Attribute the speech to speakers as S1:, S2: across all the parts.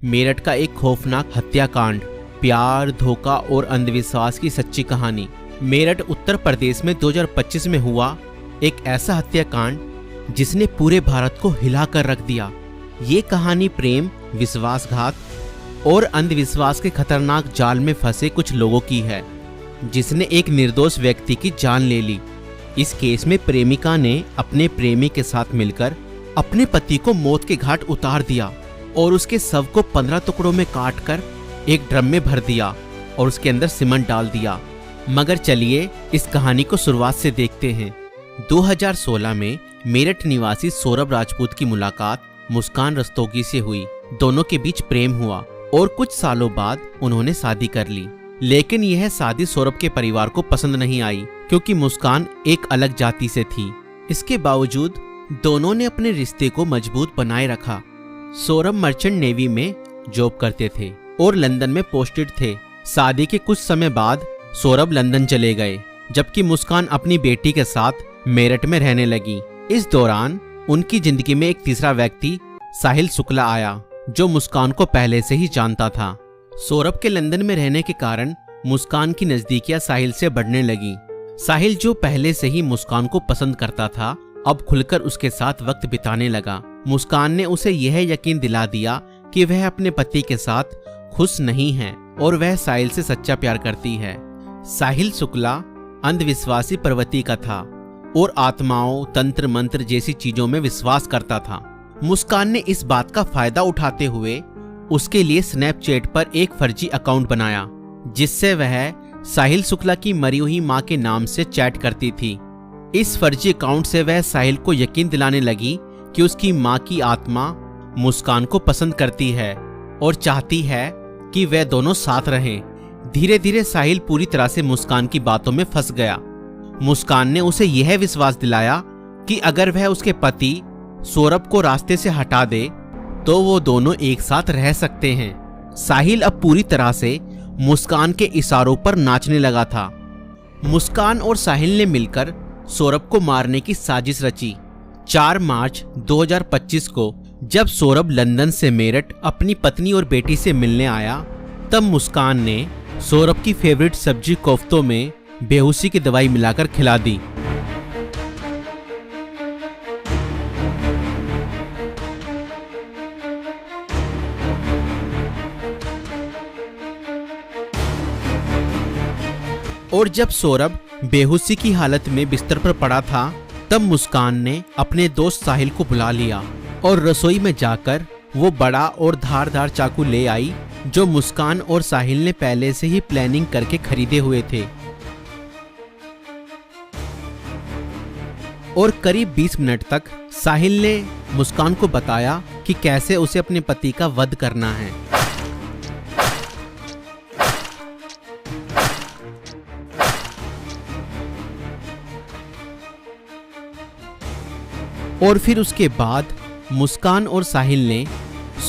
S1: मेरठ का एक खौफनाक हत्याकांड, प्यार, धोखा और अंधविश्वास की सच्ची कहानी। मेरठ उत्तर प्रदेश में 2025 में हुआ एक ऐसा हत्याकांड जिसने पूरे भारत को हिला कर रख दिया। ये कहानी प्रेम, विश्वासघात और अंधविश्वास के खतरनाक जाल में फंसे कुछ लोगों की है, जिसने एक निर्दोष व्यक्ति की जान ले ली। इस केस में प्रेमिका ने अपने प्रेमी के साथ मिलकर अपने पति को मौत के घाट उतार दिया और उसके शव को 15 टुकड़ों में काटकर एक ड्रम में भर दिया और उसके अंदर सीमेंट डाल दिया। मगर चलिए इस कहानी को शुरुआत से देखते हैं। 2016 में मेरठ निवासी सौरभ राजपूत की मुलाकात मुस्कान रस्तोगी से हुई। दोनों के बीच प्रेम हुआ और कुछ सालों बाद उन्होंने शादी कर ली। लेकिन यह शादी सौरभ के परिवार को पसंद नहीं आई, क्योंकि मुस्कान एक अलग जाति से थी। इसके बावजूद दोनों ने अपने रिश्ते को मजबूत बनाए रखा। सौरभ मर्चेंट नेवी में जॉब करते थे और लंदन में पोस्टेड थे। शादी के कुछ समय बाद सौरभ लंदन चले गए, जबकि मुस्कान अपनी बेटी के साथ मेरठ में रहने लगी। इस दौरान उनकी जिंदगी में एक तीसरा व्यक्ति साहिल शुक्ला आया, जो मुस्कान को पहले से ही जानता था। सौरभ के लंदन में रहने के कारण मुस्कान की नजदीकियां साहिल से बढ़ने लगी। साहिल, जो पहले से ही मुस्कान को पसंद करता था, अब खुलकर उसके साथ वक्त बिताने लगा। मुस्कान ने उसे यह यकीन दिला दिया कि वह अपने पति के साथ खुश नहीं है और वह साहिल से सच्चा प्यार करती है। साहिल शुक्ला अंधविश्वासी प्रवृत्ति का था और आत्माओं, तंत्र मंत्र जैसी चीजों में विश्वास करता था। मुस्कान ने इस बात का फायदा उठाते हुए उसके लिए स्नैपचैट पर एक फर्जी अकाउंट बनाया, जिससे वह साहिल शुक्ला की मरी हुई मां के नाम से चैट करती थी। इस फर्जी अकाउंट से वह साहिल को यकीन दिलाने लगी कि उसकी मां की आत्मा मुस्कान को पसंद करती है और चाहती है कि वे दोनों साथ रहें। धीरे धीरे साहिल पूरी तरह से मुस्कान की बातों में फंस गया। मुस्कान ने उसे यह विश्वास दिलाया कि अगर वह उसके पति सौरभ को रास्ते से हटा दे तो वो दोनों एक साथ रह सकते हैं। साहिल अब पूरी तरह से मुस्कान के इशारों पर नाचने लगा था। मुस्कान और साहिल ने मिलकर सौरभ को मारने की साजिश रची। 4 मार्च 2025 को जब सौरभ लंदन से मेरठ अपनी पत्नी और बेटी से मिलने आया, तब मुस्कान ने सौरभ की फेवरेट सब्जी कोफ्तों में बेहोशी की दवाई मिलाकर खिला दी। और जब सौरभ बेहोशी की हालत में बिस्तर पर पड़ा था, तब मुस्कान ने अपने दोस्त साहिल को बुला लिया और रसोई में जाकर वो बड़ा और धारदार चाकू ले आई, जो मुस्कान और साहिल ने पहले से ही प्लानिंग करके खरीदे हुए थे। और करीब 20 मिनट तक साहिल ने मुस्कान को बताया कि कैसे उसे अपने पति का वध करना है। और फिर उसके बाद मुस्कान और साहिल ने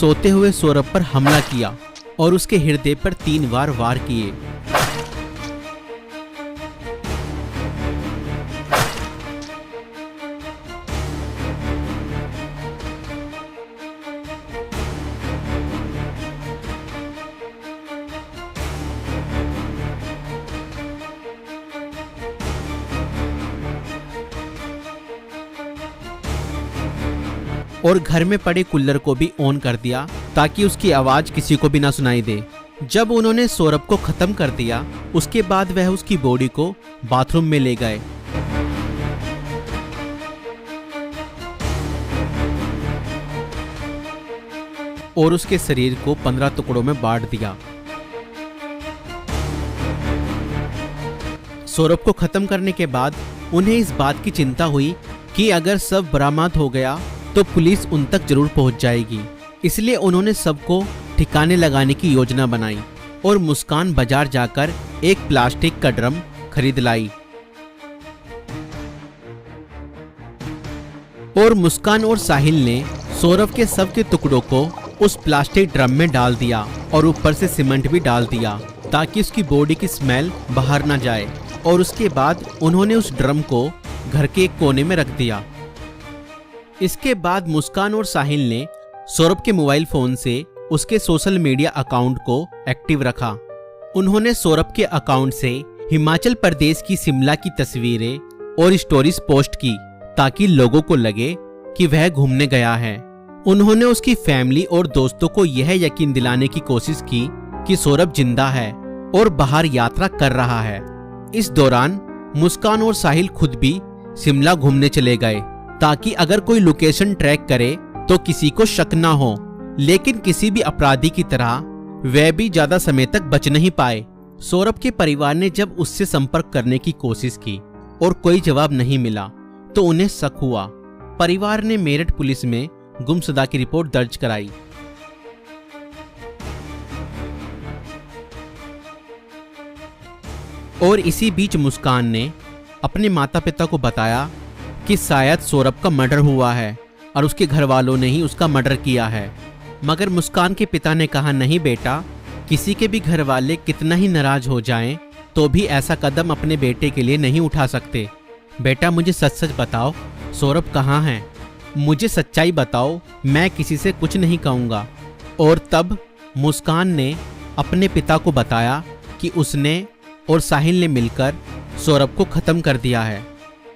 S1: सोते हुए सौरभ पर हमला किया और उसके हृदय पर 3 बार वार किए। और घर में पड़े कूलर को भी ऑन कर दिया ताकि उसकी आवाज किसी को भी ना सुनाई दे। जब उन्होंने सौरभ को खत्म कर दिया, उसके बाद वह उसकी बॉडी को बाथरूम में ले गए। और उसके शरीर को 15 टुकड़ों में बांट दिया। सौरभ को खत्म करने के बाद उन्हें इस बात की चिंता हुई कि अगर सब बरामद हो गया तो पुलिस उन तक जरूर पहुंच जाएगी। इसलिए उन्होंने सबको ठिकाने लगाने की योजना बनाई और मुस्कान बाजार जाकर एक प्लास्टिक का ड्रम खरीद लाई। और मुस्कान और साहिल ने सौरभ के शव के टुकड़ों को उस प्लास्टिक ड्रम में डाल दिया और ऊपर से सीमेंट भी डाल दिया ताकि उसकी बॉडी की स्मेल बाहर ना जाए। और उसके बाद उन्होंने उस ड्रम को घर के एक कोने में रख दिया। इसके बाद मुस्कान और साहिल ने सौरभ के मोबाइल फोन से उसके सोशल मीडिया अकाउंट को एक्टिव रखा। उन्होंने सौरभ के अकाउंट से हिमाचल प्रदेश की शिमला की तस्वीरें और स्टोरीज पोस्ट की ताकि लोगों को लगे कि वह घूमने गया है। उन्होंने उसकी फैमिली और दोस्तों को यह यकीन दिलाने की कोशिश की कि सौरभ जिंदा है और बाहर यात्रा कर रहा है। इस दौरान मुस्कान और साहिल खुद भी शिमला घूमने चले गए ताकि अगर कोई लोकेशन ट्रैक करे तो किसी को शक ना हो, लेकिन किसी भी अपराधी की तरह वह भी ज्यादा समय तक बच नहीं पाए। सौरभ के परिवार ने जब उससे संपर्क करने की कोशिश की और कोई जवाब नहीं मिला तो उन्हें शक हुआ। परिवार ने मेरठ पुलिस में गुमशुदा की रिपोर्ट दर्ज कराई। और इसी बीच मुस्कान ने अपने माता पिता को बताया कि शायद सौरभ का मर्डर हुआ है और उसके घर वालों ने ही उसका मर्डर किया है। मगर मुस्कान के पिता ने कहा, नहीं बेटा, किसी के भी घर वाले कितना ही नाराज हो जाएं तो भी ऐसा कदम अपने बेटे के लिए नहीं उठा सकते। बेटा, मुझे सच सच बताओ, सौरभ कहाँ है? मुझे सच्चाई बताओ, मैं किसी से कुछ नहीं कहूँगा। और तब मुस्कान ने अपने पिता को बताया कि उसने और साहिल ने मिलकर सौरभ को खत्म कर दिया है।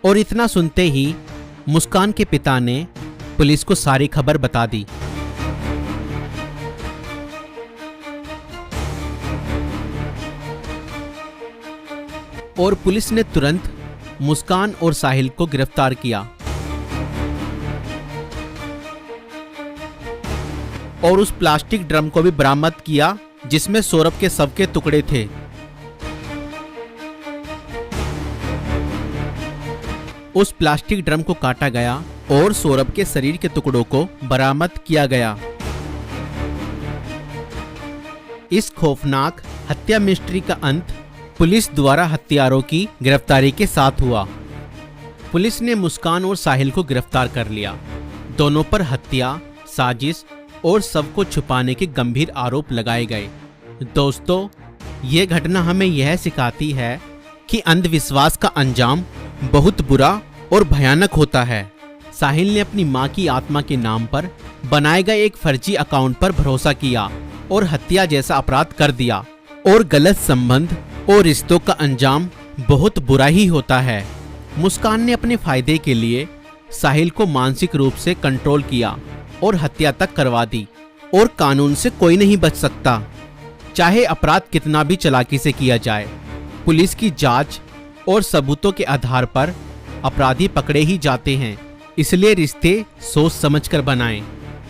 S1: और इतना सुनते ही मुस्कान के पिता ने पुलिस को सारी खबर बता दी। और पुलिस ने तुरंत मुस्कान और साहिल को गिरफ्तार किया और उस प्लास्टिक ड्रम को भी बरामद किया जिसमें सौरभ के शव के टुकड़े थे। उस प्लास्टिक ड्रम को काटा गया और सौरभ के शरीर के टुकड़ों को बरामद किया गया। इस खौफनाक हत्या मिस्ट्री का अंत पुलिस द्वारा हत्यारों की गिरफ्तारी के साथ हुआ। पुलिस ने मुस्कान और साहिल को गिरफ्तार कर लिया। दोनों पर हत्या, साजिश और शव को छुपाने के गंभीर आरोप लगाए गए। दोस्तों, ये घटना हमें यह सिखाती है कि अंधविश्वास का अंजाम बहुत बुरा और भयानक होता है। साहिल ने अपनी मां की आत्मा के नाम पर बनाए गए एक फर्जी अकाउंट पर भरोसा किया और हत्या जैसा अपराध कर दिया। और गलत संबंध और रिश्तों का अंजाम बहुत बुरा ही होता है। मुस्कान ने अपने फायदे के लिए साहिल को मानसिक रूप से कंट्रोल किया और हत्या तक करवा दी। और कानून से कोई नहीं बच सकता, चाहे अपराध कितना भी चालाकी से किया जाए। पुलिस की जांच और सबूतों के आधार पर अपराधी पकड़े ही जाते हैं। इसलिए रिश्ते सोच समझकर बनाएं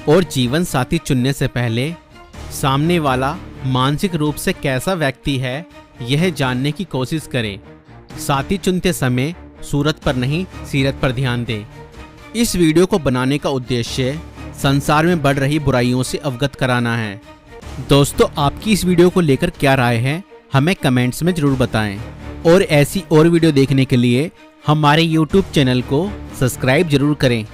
S1: और जीवन साथी चुनने से पहले सामने वाला मानसिक रूप से कैसा व्यक्ति है यह जानने की कोशिश करें। साथी चुनते समय सूरत पर नहीं, सीरत पर ध्यान दें। इस वीडियो को बनाने का उद्देश्य संसार में बढ़ रही बुराइयों से अवगत कराना है। दोस्तों, आपकी इस वीडियो को लेकर क्या राय है हमें कमेंट्स में जरूर बताएं। और ऐसी और वीडियो देखने के लिए हमारे YouTube चैनल को सब्सक्राइब जरूर करें।